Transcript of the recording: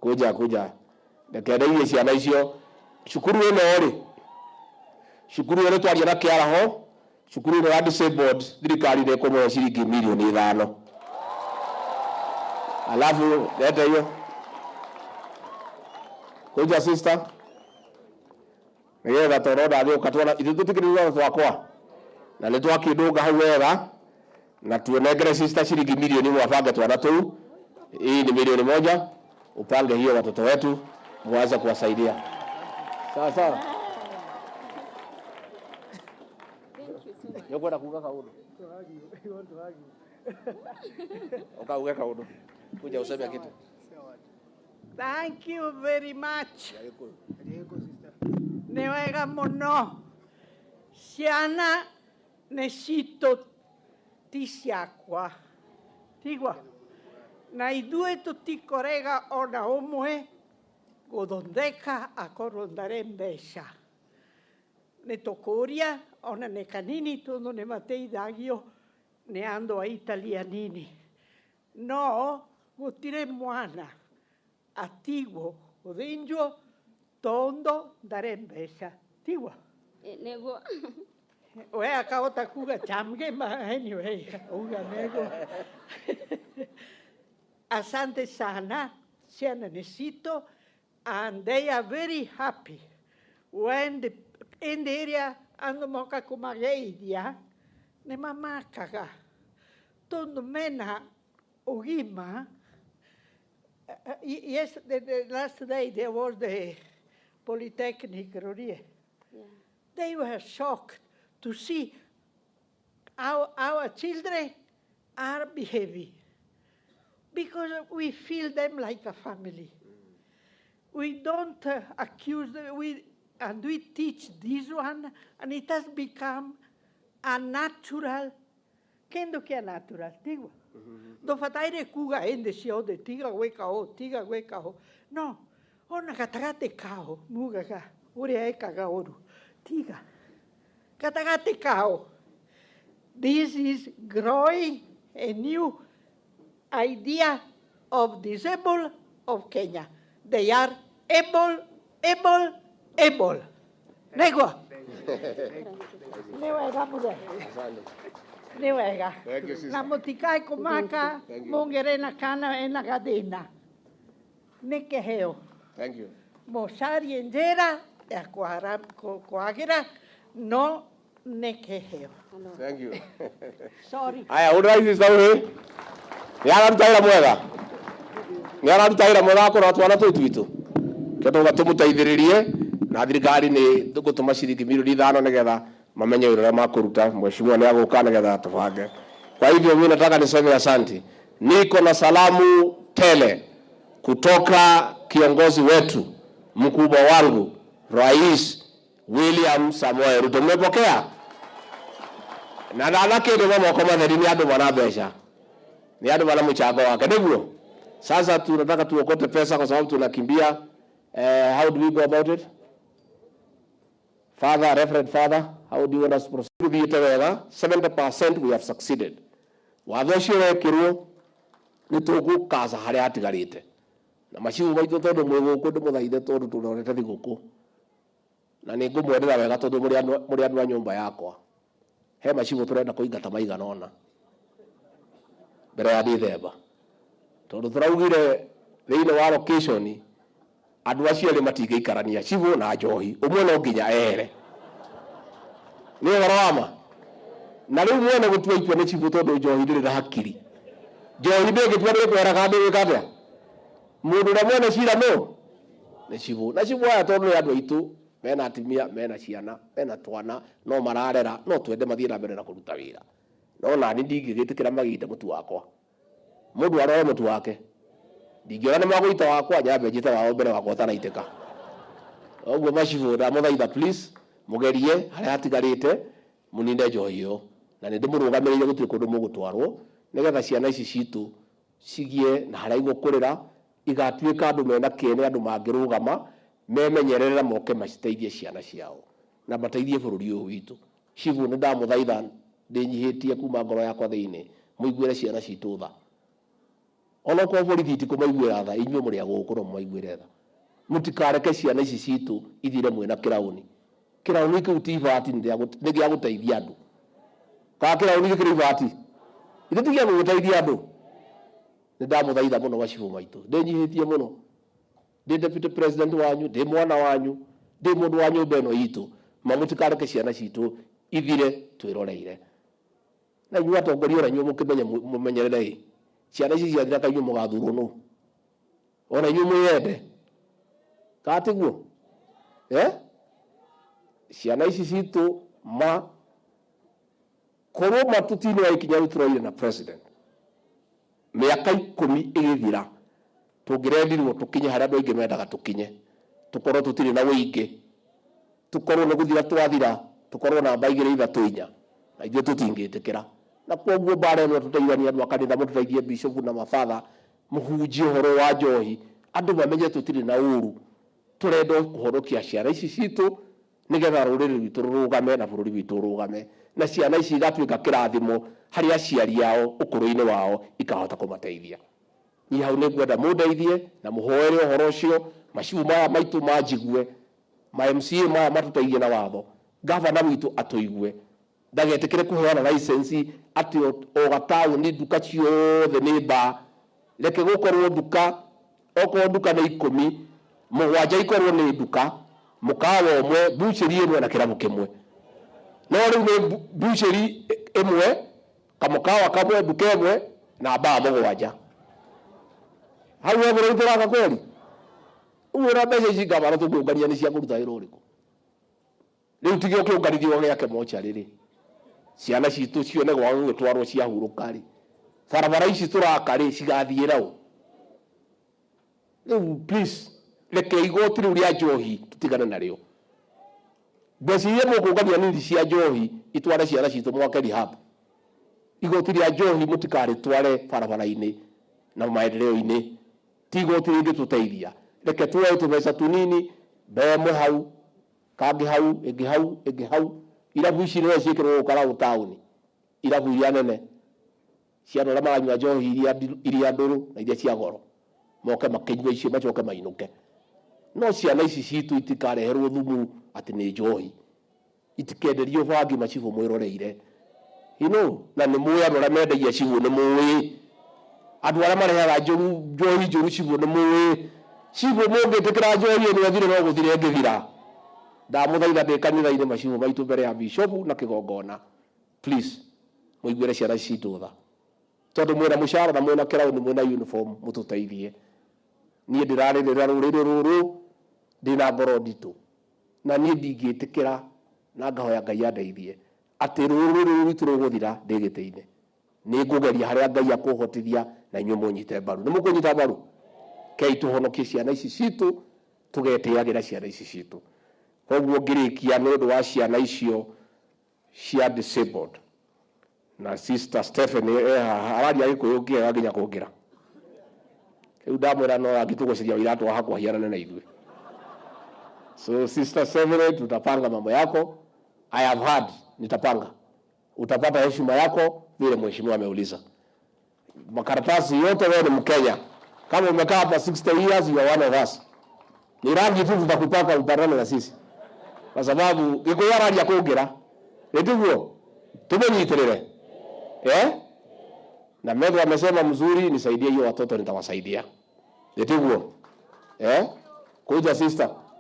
kuja ndekereirie ciana icio cukuru ino ri cukuru ino twaria na kiaraho cukuru ino ya disabled thirikari ne komo ciringi milioni 5 alafu leta hiyo kuja sister nigetha toroda thio katwara ithu tutikiriria twakwa na nĩ twakĩndũnga hau wega na tuonengere sister shilingi milioni mwapange twana tu. Hii ni milioni 1, upange hiyo watoto wetu muanze kuwasaidia. Sawa sawa. Yoko na kuga kaudo. Ukauga kaudo. Kuja useme kitu. Thank you very much. Nĩ wega mũno. Ciana nĩ citũ ti ciakwa. Tigwa. Na ithuĩ tũtikorega ona ũmwe gũthondeka akorwo ndarĩ mbeca. Nĩ tũkũria ona nĩ kanini tondũ nĩ mateithagio nĩ andũ a Italianini. No gũtirĩ mwana atigwo gũthĩnjwo tondũ ndarĩ mbeca. Tigwa. Nego. We akahota kuga chamgema anyway. Uga nego. Asante sana, ciana nĩ citũ, and they are very happy when in the area andũ moka kũmageithia nĩ mamakaga tondũ mena ũgima. Yes, the last day there was the Polytechnic, Rorie. Yeah. They were shocked to see how our children are behaving. Because we feel them like a family. We don't accuse them, and we teach this one, and it has become a natural. Kendo que é natural, digo. Do fataire kuga ende sio de tiga weka ho. No, ona katagate kao muga ka uri eka ga oru. Tiga. Katagate kao. This is growing a new idea of disabled of Kenya. They are able. Nego. Newega muda. Newega. Na motikai komaka mongerena kana ena gadena. Nekeheo. Thank you. Mosari endera ya koagira no nekeheo. Thank you. Sorry. Aya uraizi sawe. Nĩaramutaira mwega. Nĩaramutaira mwega akora twana tũtwitũ. Kĩndũ gatũmũteithĩrĩrie na thirikari nĩ gũtũma ciringi milioni 5 nĩgetha mamenye wĩra makũruta. Mheshimiwa nĩ agũka nĩgetha tũbange. Kwa hivyo mimi nataka niseme asante. Niko na salamu tele kutoka kiongozi wetu mkubwa wangu Rais William Samoei Ruto. Mmepokea? Na nake ndio moko matheri ni andũ wana mbeca. Ni andũ wana mchango wake niguo. Sasa tunataka tuokote pesa kwa sababu tunakimbia. How do we go about it? Father, Reverend Father, how do you want us to proceed? 70% we have succeeded. Watho cio wekirwo ni tugukaza haria hatigarite. Na maciu maitũ tondu mwĩ gũkũ ndĩmũthaithe tondu tũrorete thigũkũ. Na nĩ ngũmwendera wega tondu mũrĩ andũ a nyũmba yakwa. He maciu tũrenda kũingata maigana ona. Mbere ya Dithemba. Tondu tũraugire thĩinĩ wa location andũ acio nĩ matingĩikarania cibu na njohi. Ũmwe no nginya ere. Nĩ ũhoro wa ma. Na rĩu mwene gũtua itua nĩ cibu tondu njohi ndĩrĩ na hakiri. Njohi ndĩngĩtua nĩ kweraga ndĩ wĩkatĩa. Mũndũ ũrĩa mwene cira nĩ cibu. Na cibu aya tondu nĩ andũ aitũ mena atimia mena ciana mena twana no mararera no twende mathiĩ na mbere na kũruta wĩra. No nani ndingĩgĩtĩkĩra magĩte mũtu wakwa. Mũndũ aroe mũtu wake. Ndingĩona nĩ magũita wakwa nyambe njĩte wao mbere wakwa ũtanaitĩka. Ũguo macibu ndamũthaitha please mũgerie harĩa hatigarĩte mũninde njohi ĩyo. Na nĩ ndĩmũrũgamĩrĩire gũtirĩ kũndũ mũgũtwarwo nĩgetha ciana ici citũ cigie na harĩa igũkũrĩra igatuĩka andũ mena kĩene andũ mangĩrũgama memenyerera moke maciteithie ciana ciao na mateithie bũrũri ũyũ witũ. Cibu nĩ ndamũthaitha ndĩnyihĩtie kuma ngoro yakwa thĩinĩ mũiguĩre ciana citũ tha. ona ko borithi ti kumaiguira tha inyuĩ mũrĩ agũkũ no mũmaiguire tha mũtikareke ciana ici citũ ithire mwena kĩraũni kĩu ti ibati nĩ gĩa gũteithia andũ ka kĩraũni gĩkĩrĩ ibati ithe ti gĩa gũteithia andũ nĩ ndamũthaitha mũno macibũ maitũ ndĩnyihĩtie mũno ndĩ deputy president wanyu ndĩ mwana wanyu ndĩ mũndũ wa nyũmba ĩno itũ mũtikareke ciana citũ ithire twĩroreire na inyuĩ atongoria ona inyuĩ mũkĩmenye mũmenyerere ciana ici ciathira ka inyuĩ mũgathurwo nũ ona inyuĩ mwĩyende katiguo ciana ici citũ korwo matutini wa ikinya rĩu tũroire na president mĩaka 10 ĩgĩthira tũngĩrendirwo tũkinye harĩa andũ aingĩ mendaga tũkinye tũkorwo tũtirĩ na wĩingĩ tũkorwo nĩ gũthira twathira tũkorwo namba 2-3-4 na ithuĩ tũtingĩtĩkĩra na kwoguo mbara ĩno tũteithanie andũ a kanitha mũtũteithie bishop na mabatha mũhunjie ũhoro wa njohi andũ mamenye tũtirĩ na ũru tũrenda kũhonokia ciana ici citũ nĩgetha rũrĩrĩ rwitũ rũrũgame na bũrũri witũ ũrũgame na ciana ici igatuĩka kĩrathimo harĩ aciari ao ũkũrũ-inĩ wao ikahota kũmateithia niĩ hau nĩ ngwenda mũndeithie na mũhoere ũhoro ũcio macibũ maya maitũ manjigue ma MCA maya matũteithie na watho gavana witũ atũigue ndagetĩkĩre kũheana license atĩ o gataũni nduka ciothe nĩ mba reke gũkorwo nduka okorwo nduka nĩ 10 mũgwanja ikorwo nĩ nduka mũkawa ũmwe bucheri ĩmwe na kĩrabu kĩmwe no rĩu nĩ bucheri ĩmwe kamũkawa kamwe nduka ĩmwe na baa mũgwanja hau ũguo tũraka kweli ũguo mbeca ici gavana tũkũngania nĩ cia kũruta wĩra ũrĩkũ rĩu tigĩ ũkĩũnganithio gĩake mocha rĩrĩ ciana citũ cione gwa gũgĩtwarwo ciahurũka rĩ barabara ici tũraka rĩ cigathiĩra ũ rĩu please reke igoti rĩu rĩa njohi tũtigane narĩo mbeca iria mũkũngania nini cia njohi itware ciana citũ mwake rehab igoti rĩa njohi mũtikarĩtware barabara-inĩ na maendeleo-inĩ ti igoti rĩngĩtũteithia reke tuoe tũbeca tũnini mbemwe hau kangĩ hau ĩngĩ hau irabu ici nĩwe ciĩkĩrwo gũkara taũni irabu iria nene cia andũ arĩa maranyua njohi iria ndũrũ na iria cia goro moke makĩnyua icio macoke mainũke no ciana ici citũ itikareherwo thumu atĩ nĩ njohi itikenderio bangi macibũ mwĩroreire na nĩ mũĩ andũ arĩa mendagia cibũ nĩ mũĩ andũ arĩa marehaga njohi njũru cibũ nĩ mũĩ cibũ mũngĩtĩkĩra njohi ĩno ĩthire no gũthire ĩngĩthira ndamũthaitha ndĩ kanitha-inĩ macibũ maitũ mbere ya bishop na kĩgongona please mũiguĩre ciana citũ tha tondũ mwĩna mũcara na mwĩna kĩraũni mwĩna uniform mũtũteithie niĩ ndĩrarĩrĩra rũrĩrĩ rũrũ ndĩna ngoro nditũ na niĩ ndingĩtĩkĩra na ngahoya Ngai andeithie atĩ rũrĩrĩ rwitũ rũgũthira ndĩ gĩtĩ-inĩ nĩ ngũgeria harĩa Ngai akũhotithia na inyuĩ mũnyite mbaru nĩ mũkũnyita mbaru kei tũhonokie ciana ici citũ tũgetĩagĩra ciana ici citũ koguo ngĩrĩkia nĩ ũndũ wa ciana icio cia disabled na sister Stephanie araria gĩkũyũ kĩega nginya kũngĩra rĩu ndamwĩra no angĩtũgũceria iratũ hakwa hianane na ithuĩ so sister Stephanie tutapanga mambo yako I have heard nitapanga utapata heshima yako vile mheshimiwa ameuliza makaratasi yote wewe ni Mkenya kama umekaa hapa 60 years you are one of us ni rangi tu tutakupaka upatane na sisi kwa sababu gĩkũyũ araria kũngĩra nĩtiguo tũmũnyitĩrĩre na Metho amesema mzuri nisaidie hiyo watoto nitawasaidia nĩtiguo kuja sister